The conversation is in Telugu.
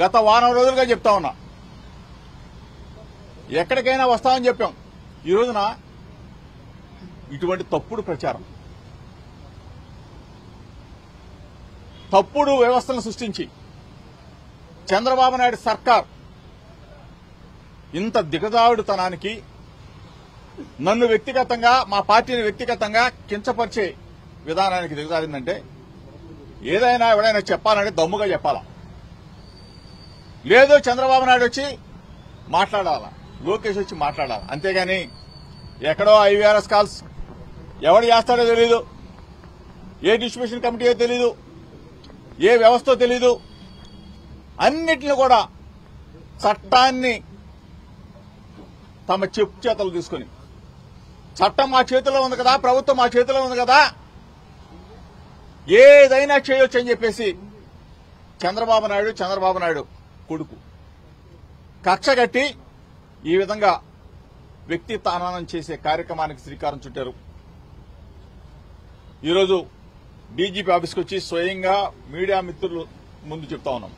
గత వారం రోజులుగా చెప్తా ఉన్నా, ఎక్కడికైనా వస్తామని చెప్పాం. ఈ రోజున ఇటువంటి తప్పుడు ప్రచారం, తప్పుడు వ్యవస్థలను సృష్టించి చంద్రబాబు నాయుడు సర్కార్ ఇంత దిగజారుడుతనానికి, నన్ను వ్యక్తిగతంగా, మా పార్టీని వ్యక్తిగతంగా కించపరిచే విధానానికి దిగజారిందంటే ఏదైనా ఎవడైనా చెప్పాలంటే దమ్ముగా చెప్పాలా, లేదో చంద్రబాబు నాయుడు వచ్చి మాట్లాడాలా, లోకేష్ వచ్చి మాట్లాడాలా. అంతేగాని ఎక్కడో ఐవీఆర్ఎస్ కాల్స్ ఎవడు చేస్తాడో తెలీదు, ఏ డిస్ట్రిబ్యూషన్ కమిటీయో తెలీదు, ఏ వ్యవస్థో తెలీదు, అన్నిటిని కూడా చట్టాన్ని తమ చెప్పు చేతలు తీసుకుని, చట్టం మా చేతిలో ఉంది కదా, ప్రభుత్వం మా చేతిలో ఉంది కదా, ఏదైనా చేయొచ్చు అని చెప్పేసి చంద్రబాబు నాయుడు కొడుకు కక్ష కట్టి ఈ విధంగా వ్యక్తి తానానం చేసే కార్యక్రమానికి శ్రీకారం చుట్టారు. ఈరోజు డీజీపీ ఆఫీస్కి వచ్చి స్వయంగా మీడియా మిత్రులు ముందు చెప్తా ఉన్నాం.